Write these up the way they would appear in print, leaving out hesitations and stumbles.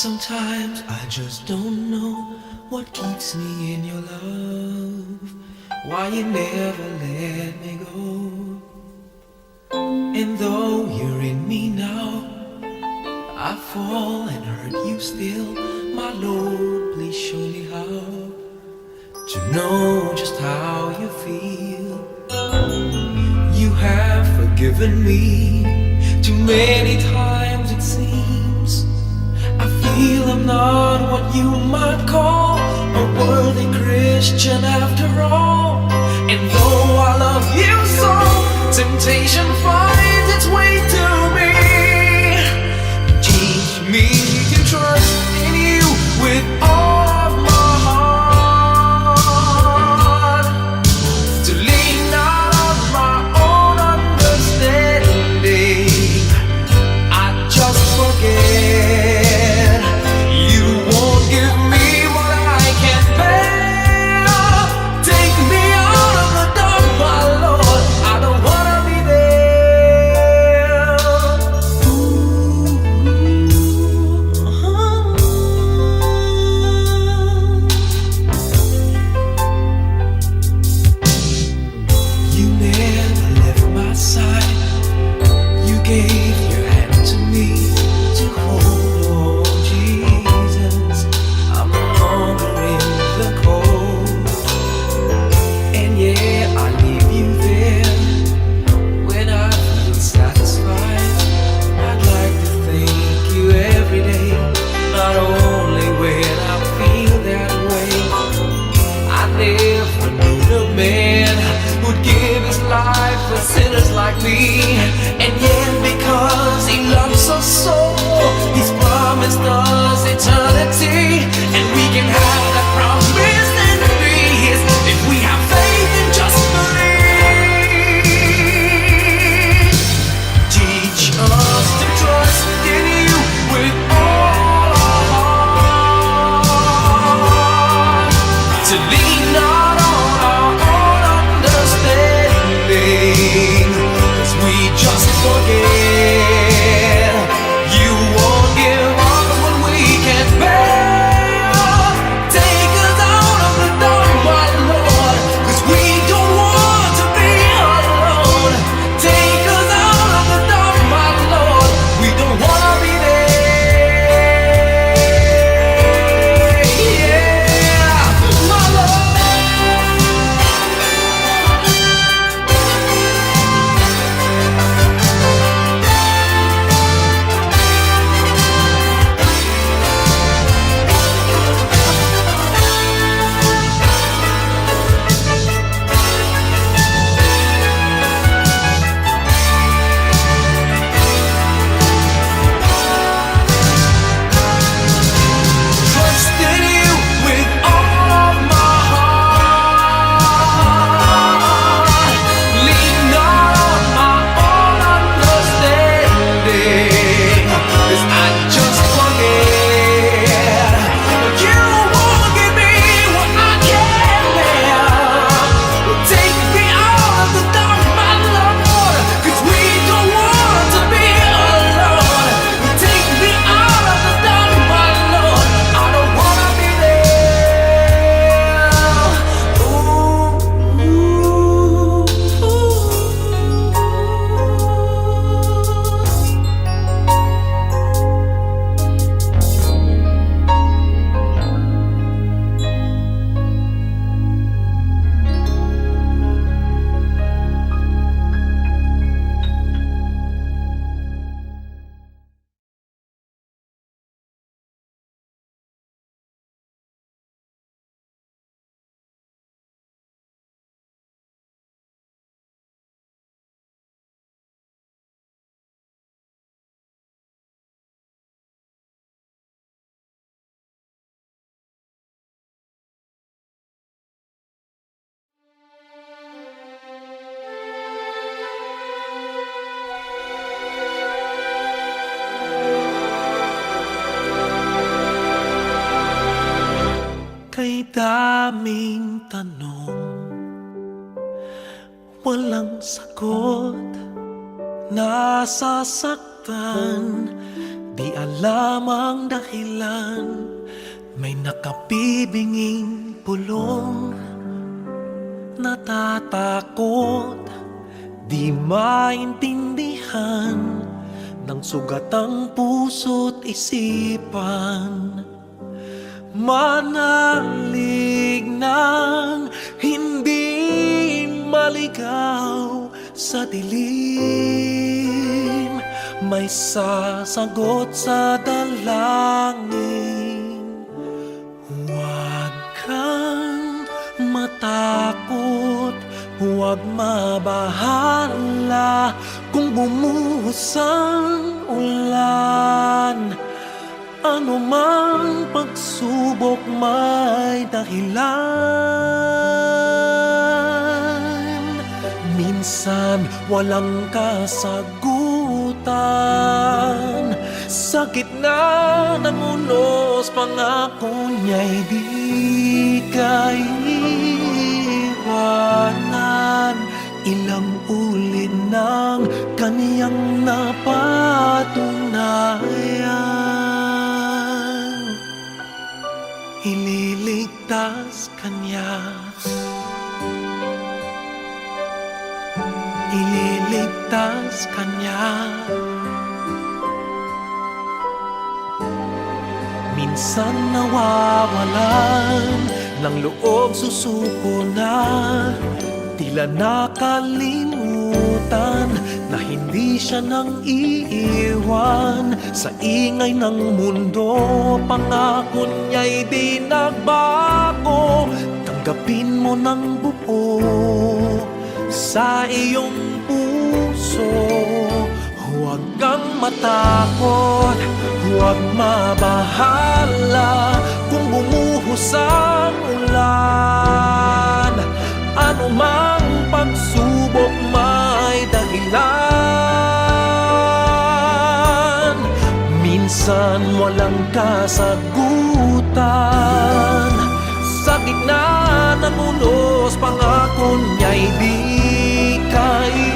Sometimes I just don't know what keeps me in your love, why you never let me go. And though you're in me now, I fall and hurt you still. My Lord, please show me how to know just how you feel. You have forgiven me too many times it seems. I feel I'm not what you might call a worthy Christian after all. And though I love you so, temptation finds its way to me. Teach me to trust in you with all of my heart, to lean not on my own understanding. I just forget you won't give me what I can't bear. Take me out of the dark, my Lord, I don't wanna be there. You never left my side. You gave your hand to me to hold. Oh Jesus, I'm no longer in the cold. And yeah, I leave you there when I feel satisfied. I'd like to thank you every day, not only when I feel that way. I never knew the man who'd give his life for sinners like me. And yet because he loves us so, he's promised us eternity. And we can have that promise and be his if we have faith and just believe. Teach us to trust in you with all our heart, to lean not on our own understanding, 'cause we just forget you won't give us what we can't bear. Take us out of the dark, my Lord, 'cause we don't want to be alone. Take us out of the dark, my Lord, we don't wanna be there. Yeah, my Lord. Trust in you with all of my heart. Lean not on my own understanding, 'cause I just forget you won't give me what I can't bear. Take me out of the dark, my Lord, 'cause we don't want to be alone. Take me out of the dark, my Lord, I don't wanna be there. Kay daming tanong, walang sagot. Nasasaktan Di alam ang dahilan, may nakabibinging pulong. Natatakot, di maintindihan ng sugat ang puso't isipan. Manalig ng hindi maligaw sa dilim, may sasagot sa dalangin. Huwag kang matakot, huwag mabahala kung bumuhos ang ulan. Ano mang pagsubok may dahilan. Minsan walang kasagutan, sa gitna ng unos pangako niya'y di kaiwanan. Ilang ulit ng kaniyang napatunayan, ililigtas kanya, ililigtas kanya. Minsan nawawalan ng loob, susuko na, tila nakalimutan na hindi siya nang iiwan. Sa ingay ng mundo, pangako niya'y di nagbago. Tanggapin mo ng buo sa iyong puso. Huwag kang matakot, huwag mabahala kung bumuhos ang ulan. Ano mang pagsubok may dahilan. Minsan walang kasagutan, sa gitna ng unos pangako niya'y di kaiwanan.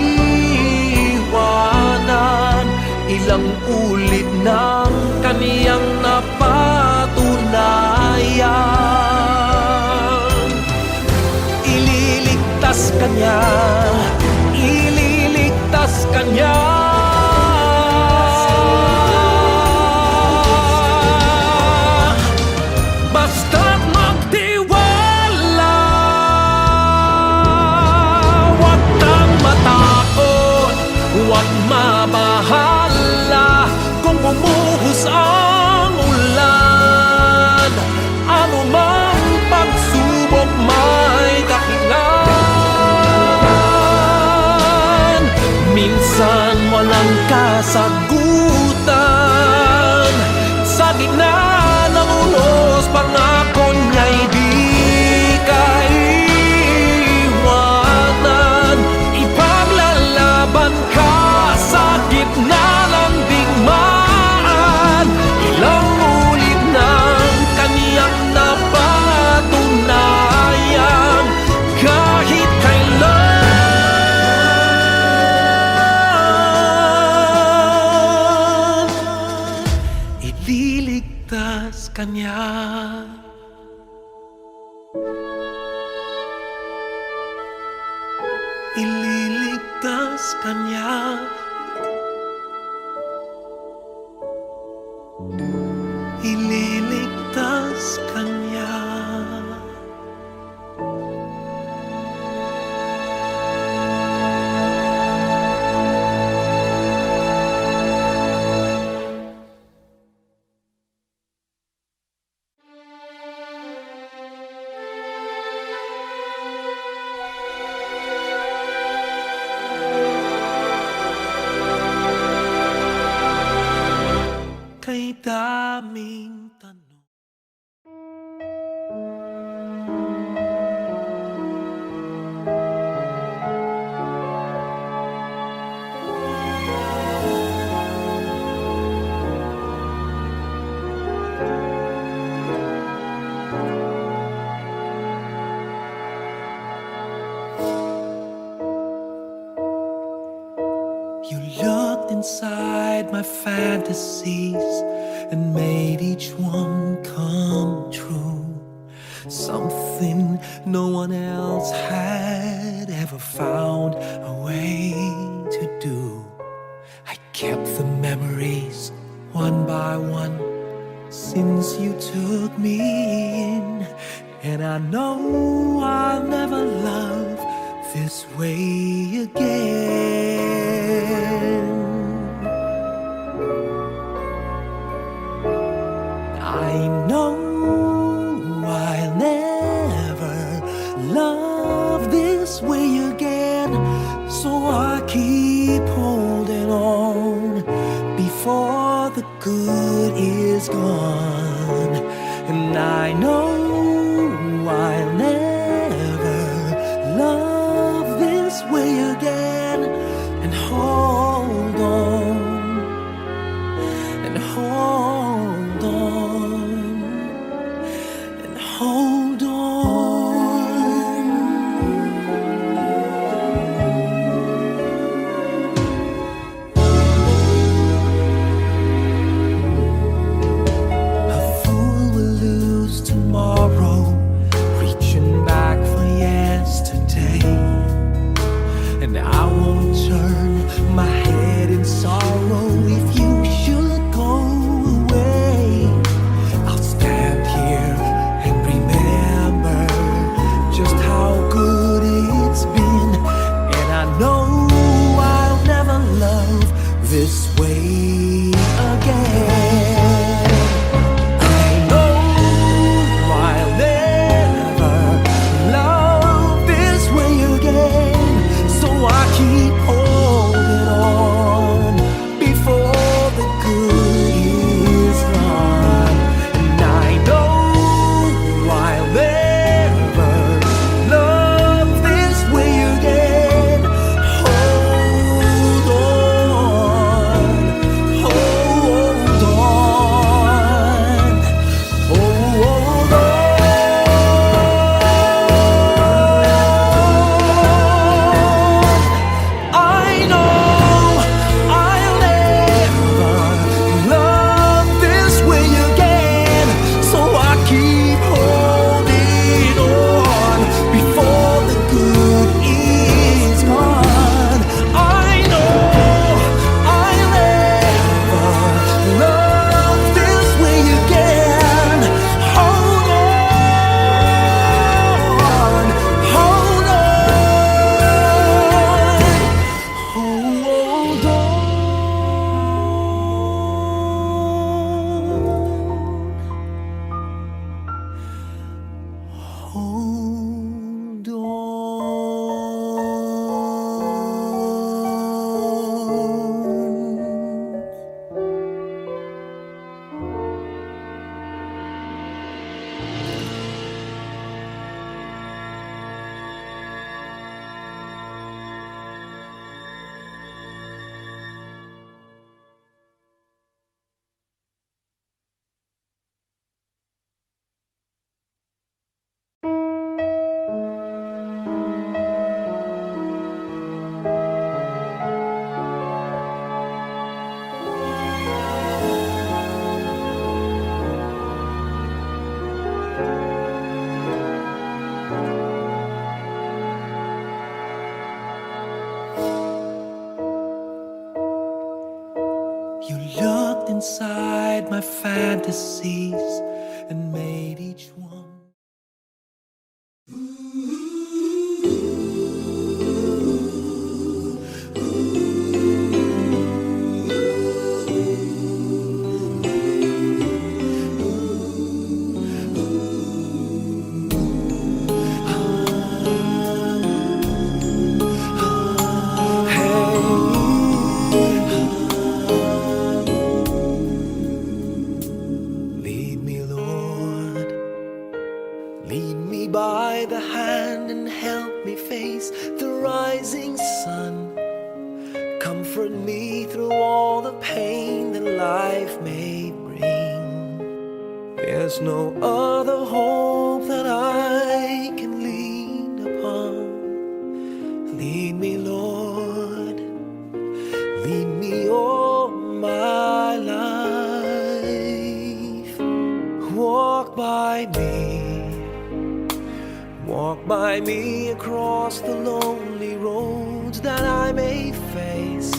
Ilang ulit ng kaniyang napatunayan, ililigtas kanya, ililigtas kanya. Basta't magtiwala, huwag kang matakot, huwag mabahala kung bumuhos ang ulan. Ano mang pagsubok may dahilan. Minsan walang kasagutan, sa gitna ng unos pangako niya'y di kaiwanan. Ipaglalaban ka sa gitna ng digmaan. Ilang ulit ng kaniyang napatunayan, kahit kailan, ililigtas kanya. Ililigtas kanya, ililigtas kanya. inside my fantasies and made each one come true. Something no one else had ever found a way to do. I kept the memories one by one since you took me in, and I know I'll never love this way again. I know I'll never love this way again, so I keep holding on before the good is gone. And I know I'll never love this way again, and hold on, and hold on, and hold on. A fool will lose tomorrow, reaching back for yesterday, and I won't turn my head in sorrow if you should go away. I'll stand here and remember just how good it's been, and I know I'll never love this way again. I know I'll never love this way again, so I keep holding on before the good is gone. And I know I'll never love this way again. Hold on, hold on, hold on. I know I'll never love this way again, so I keep holding on before the good is gone. I know I'll never love this way again. Hold on, hold on, hold on. Hold on. You looked inside my fantasies and made each one. Lead me, Lord. Lead me by the hand and help me face the rising sun. Comfort me through all the pain that life may bring. There's no other hope that I can lean upon. Lead me, Lord. Lead me, oh by me, walk by me across the lonely roads that I may face.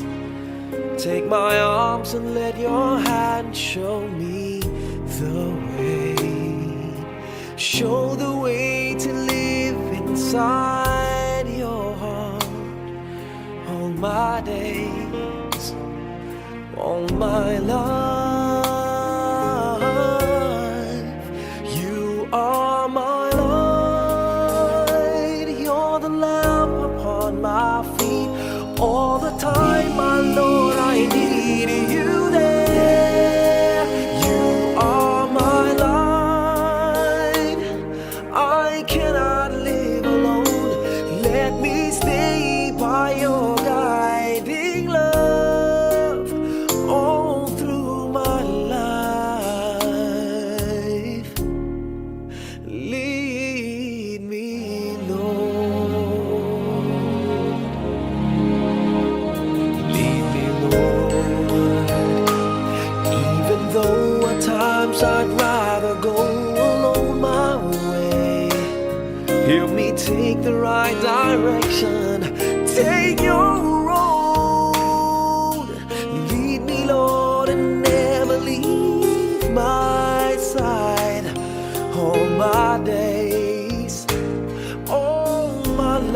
Take my arms and let your hand show me the way. Show the way to live inside your heart all my days, all my life. You are my light, you're the lamp upon my feet. All the time, my Lord, I need you there. You are my light, I cannot live alone. Let me stay by your guiding love all through my life. Lead me, Lord. Lead me, Lord. Even though at times I'd rather go alone my way, help me take the right direction. Take your road. Lead me, Lord, and never leave my side. All my days, all my life.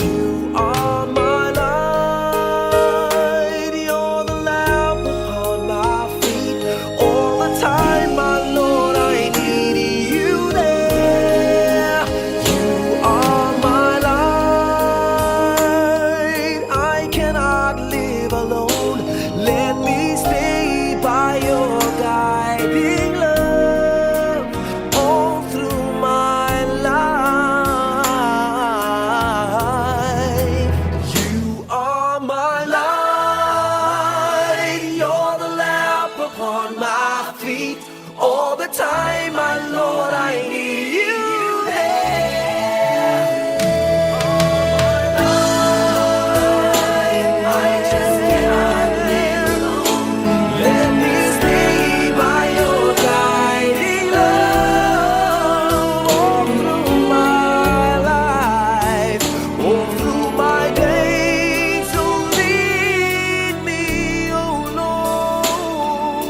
You are my light, you're the lamp upon my feet. All the time, my Lord, I need you there. You are my light, I cannot live alone. Let me stay by your guiding love all through my life. You are my light, you're the lamp upon my feet. All the time, my Lord, I need you there. I just cannot live alone. Let me stay by your guiding love all through my life, all through my days. So lead me, oh Lord.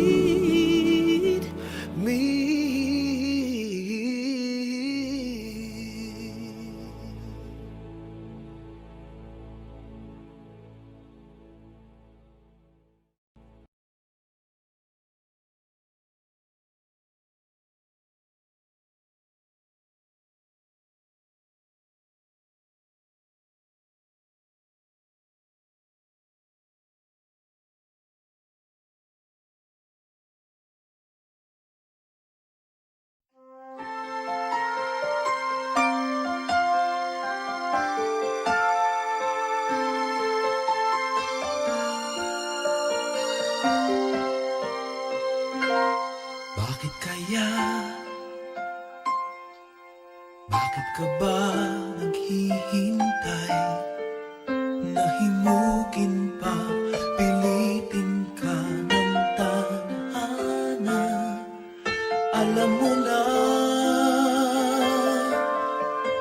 Lead me. Bakit kaya? Bakit ka ba naghihintay? Nahimukin pa, pilitin ka ng tadhana. Alam mo na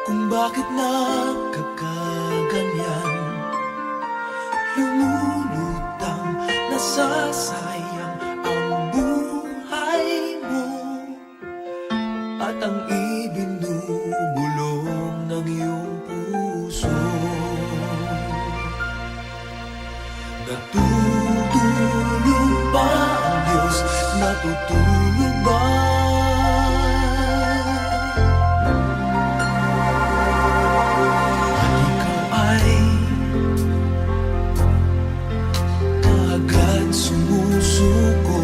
kung bakit nagkakaganyan. Lumulutang, nasasayang ang buhay mo at ang ibinubulong ng iyong puso. Natutulog ba ang Diyos? Natutulog ba? At ikaw ay kaagad sumusuko.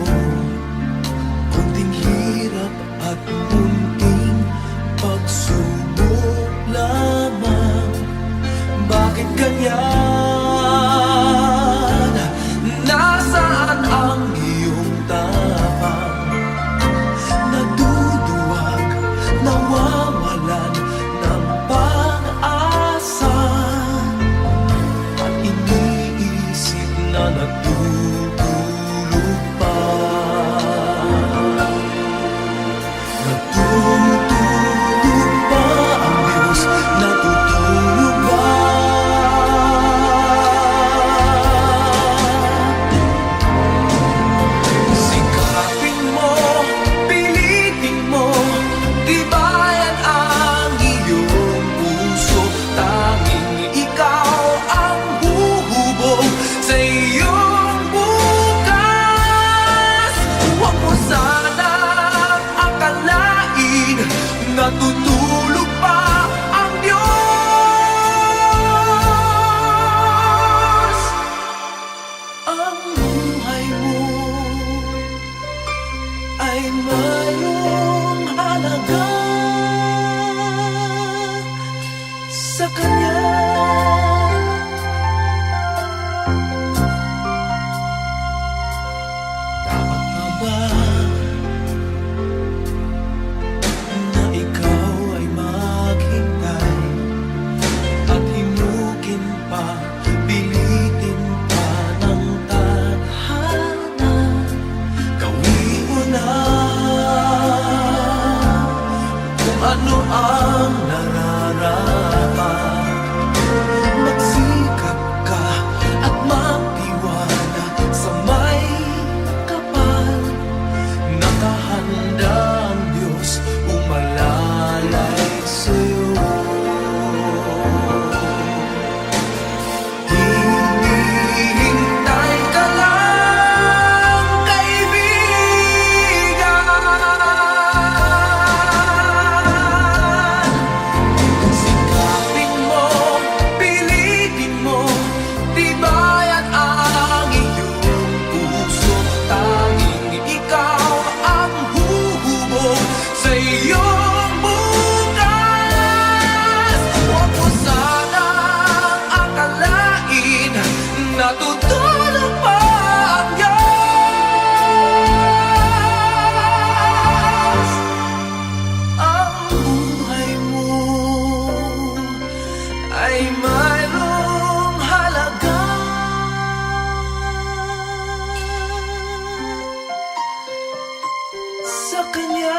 Kunting hirap at kunting pagsubok lamang. Bakit ganyan? Nasaan ang iyong tapang? natutulog pa ang Diyos. Ang buhay mo ay mayroong halaga sa Kanya. Dapat na ba na ikaw ay maghintay at himukin pa, pilitin pa ng tadhana? Gawin mo na kung ano ang nararapat. Magsikap ka at magtiwala sa may kapal. Nakahanda ang Diyos umalalay sa'yo. Hinihintay ka lang, kaibigan. Sikapin mo, pilitin mo, tibayan ang iyong puso. Tanging ikaw ang huhubog sa iyong bukas. Huwag mo sanang akalain na tutulog pa ang Diyos. Ang buhay mo ay mayroong halaga sa Kanya.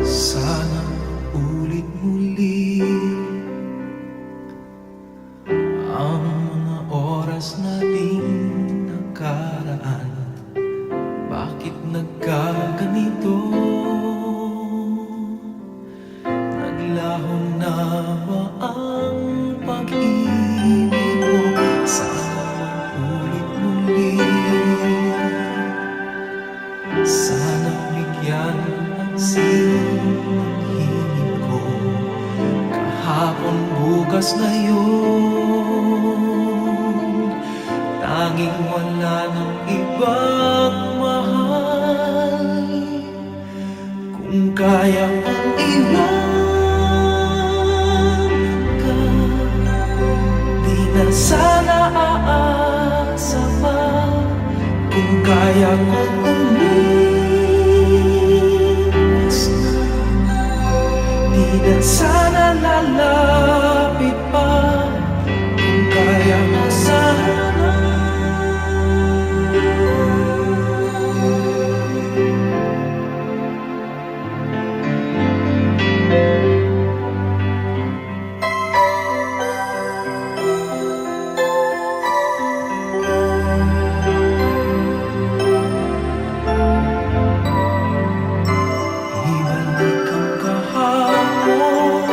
Sana ulit muli ang mga oras nating nakaraan. Bakit nagkaganito? Naglaho na ba ang pag-ibig mo? Sana ulit muli. Sana bigyan ang ng hingin ko. Kahapon, bukas, ngayon, tanging wala ng ibang mahal. Kung kaya kong iwan ka, di na sana aasa pa. Kung kaya kong umiwas na, di na sana lalapit pa. Kung kaya mo sana. Ibalik ang kahapon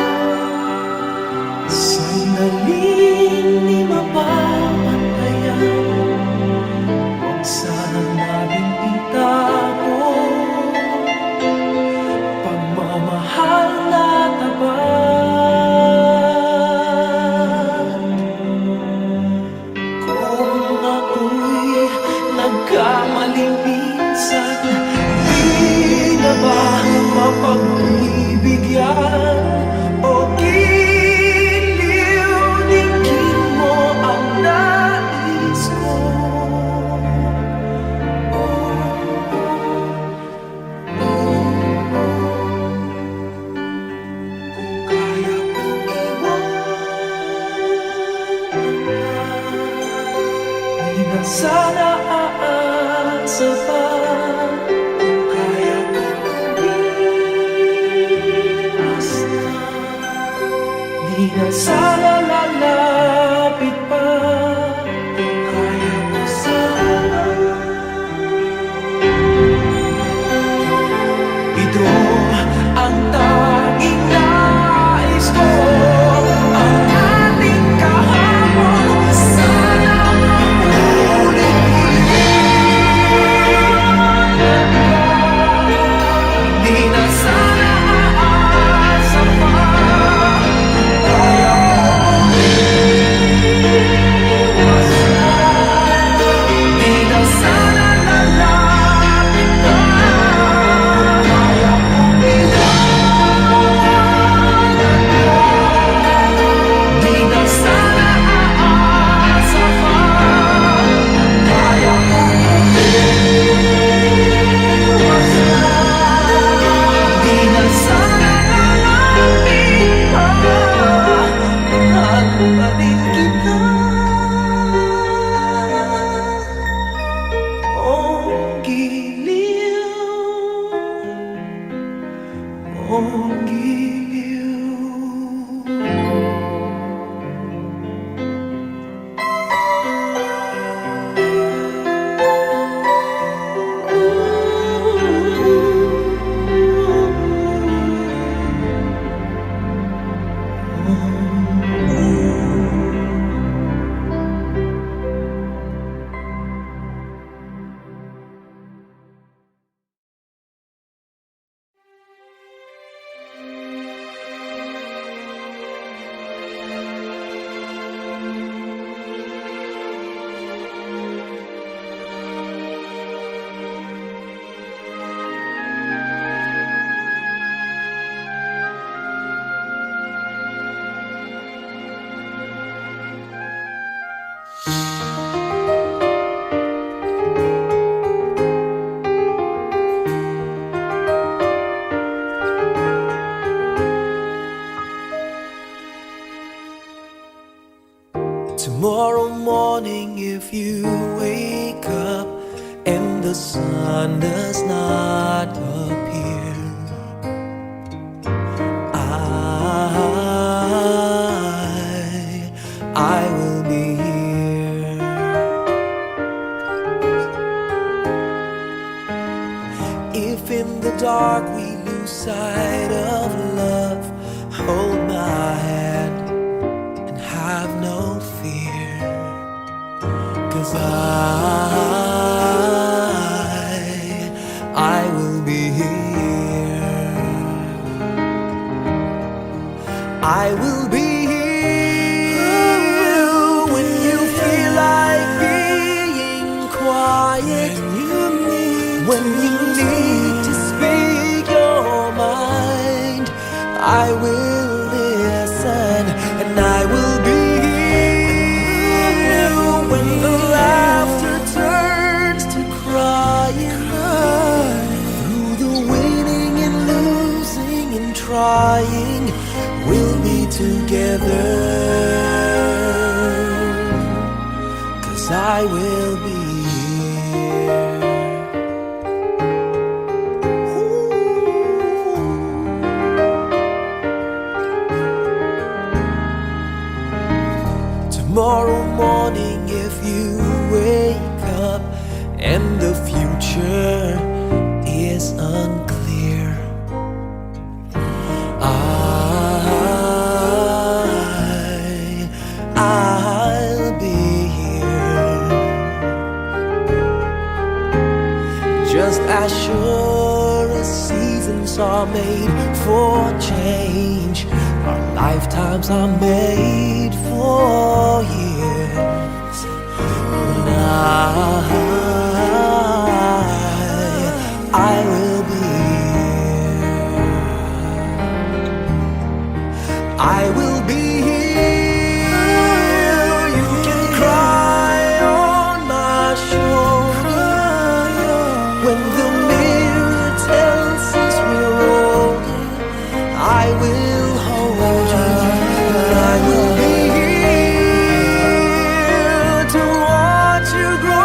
sana aasa pa kung kaya kong umiwas na. Di na sana lalapit pa kung kaya ko sana. Ito ang tanging nais ko, ang ating kahapon sana maulit. Di na sana aasa pa kaya ko umiwas na. Di na sana lalapit pa kaya kong iwanan mo. Di na sana aasa pa kaya kong umiwas na. Di na sana lalapit pa mahal pa rin kita. Ong giliw, ong giliw. Tomorrow morning, if you wake up and the sun does not appear, I will be here. If in the dark we lose sight of love, hold my hand and have no fear, 'cause I will be here. I will be here when you feel like being quiet, when you need to speak your mind. I will listen and I will be here when the laughter turns to crying. Through the winning and losing and trying, we'll be together, 'cause I will be here. Tomorrow morning, if you wake up and the future is unclear, I'll be here. Just as sure as seasons are made for change, our lifetimes are made for years. And I will be here. I will be here. You can cry on my shoulder when the mirror tells us we're older. I will hold you. I will be here to watch you grow.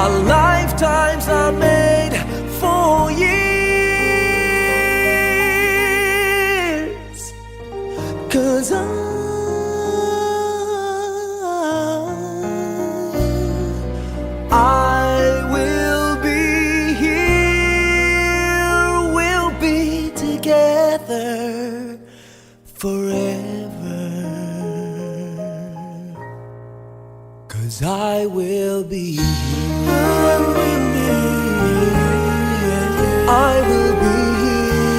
Our lifetimes are made for years. 'Cause I will be here, we'll be together forever. 'Cause I will be here, I will be here, I will be here.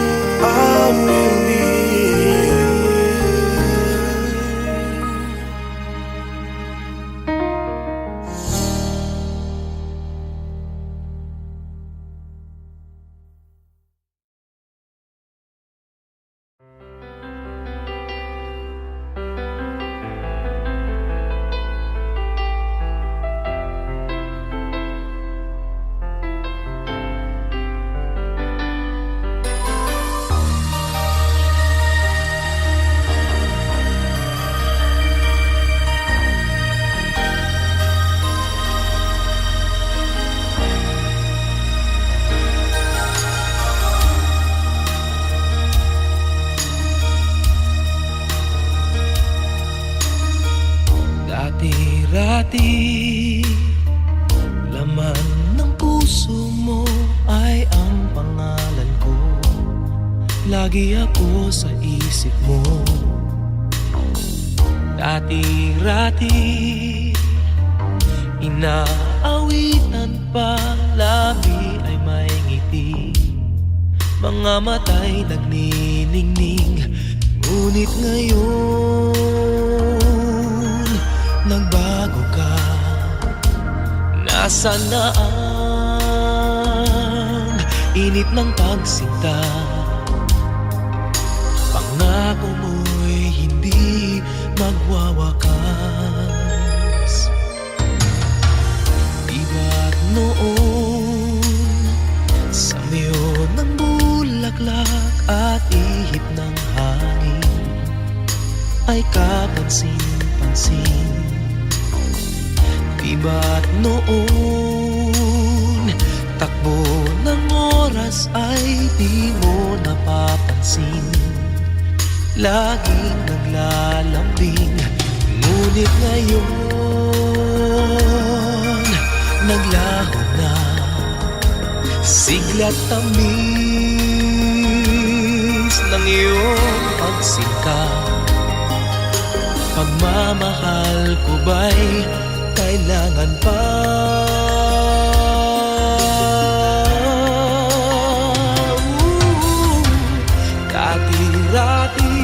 Dati-rati, laman ng puso mo ay ang pangalan ko. Lagi ako sa isip mo. Dati-rati, inaawitan pa, labi ay may ngiti, mga mata'y nagniningning. Ngunit ngayon nagbago ka. Nasaan na ang init ng pagsinta? Pangako mo'y hindi magwawakas. Diba't noon, sa miyon ng bulaklak at ihip ng hangin ay kapansin-pansin. Diba't noon, takbo ng oras ay di mo napapansin. Laging naglalambing, ngunit ngayon naglaho na. Sigla't tamis ng iyong pagsingkap. Pagmamahal ko ba'y kailangan pa? Dati-rati,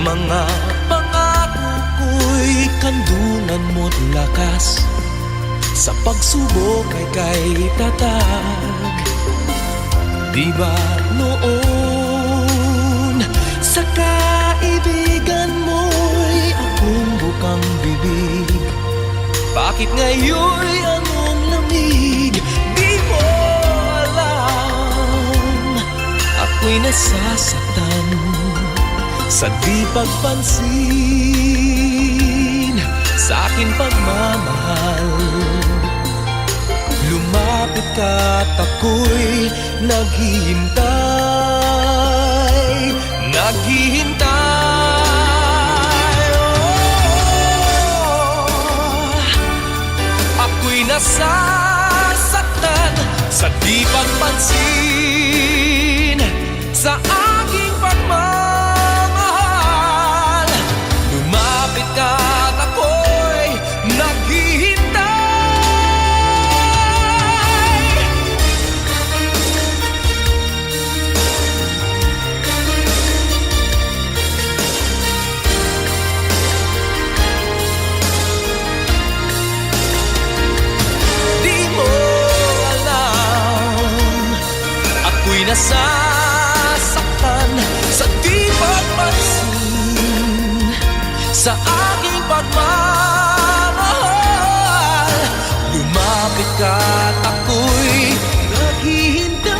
mga pangako ko'y kandulan mo't lakas. Sa pagsubok ay kay tatag. Di ba noon, sa kaibigan mo'y akong bukang bibig? Bakit ngayon'y anong lamig? Di mo alam, ako'y nasasaktan sa di pagpansin sa aking pagmamahal. Lumapit ka't ako'y naghihintay, naghihintay. Ako'y nasasaktan sa di pagpansin sa aking pagmamahal. Lumapit ka't ako'y naghihintay. Nasasaktan sa di pagpansin sa aking pagmamahal. Lumapit ka't ako'y naghihintay.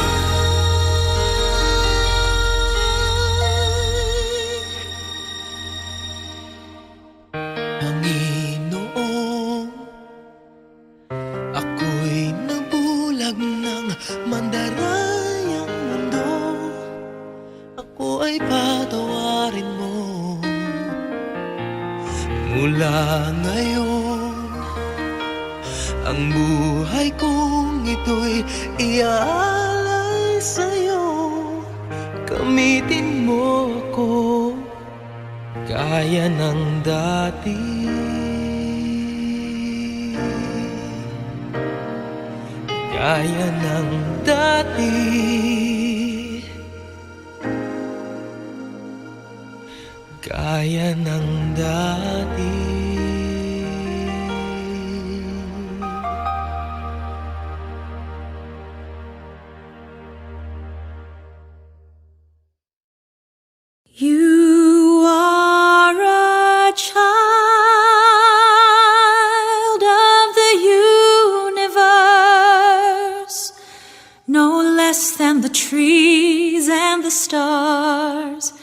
Panginoon, Ako'y nabulag ng mandarayang mundo. Ako ay patawarin mo. Mula ngayon, ang buhay kong ito'y iaalay sa'yo. Gamitin mo ko gaya ng dati. Gaya ng dati. Gaya ng dati. You are a child of the universe, no less than the trees and the stars.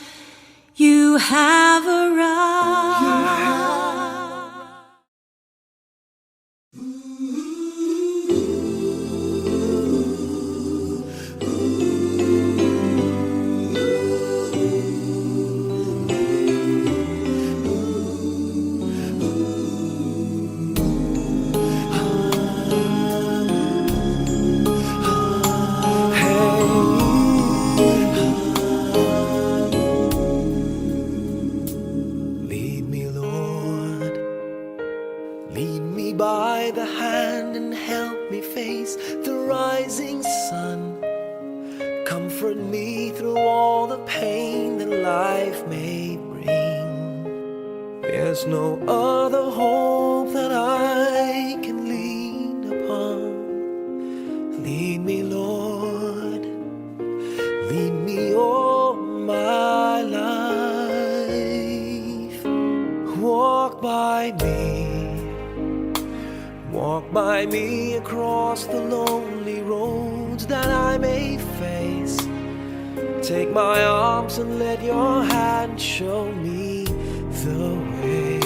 You have arrived. Lead me, Lord. Lead me by the hand and help me face the rising sun. Comfort me through all the pain that life may bring. There's no other hope that I can lean upon. Lead me, Lord. Lead me all my life. Walk by me across the lonely roads that I may face. Take my arms and let your hand show me the way.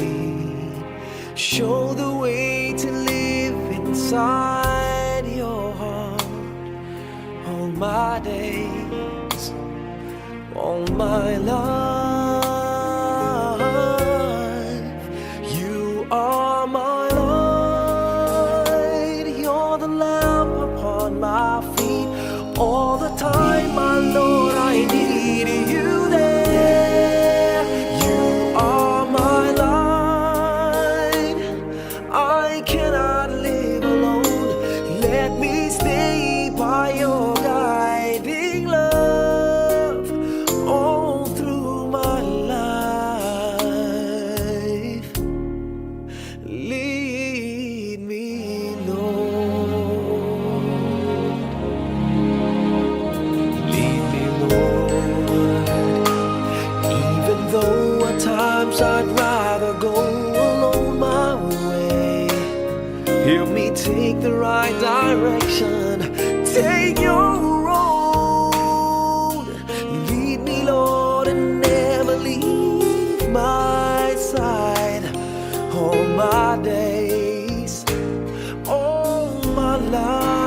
Show the way to live inside your heart all my days, all my life. You are my light, you're the lamp upon my feet. All the time, my Lord, I need you there. You are my light, I cannot live alone. Let me stay by your guiding love all through my life. Lead me, Lord. Lead me, Lord. Even though at times I'd rather go alone my way, help me take the right direction. Take your road. Lead me, Lord, and never leave my side. All my days, all my life.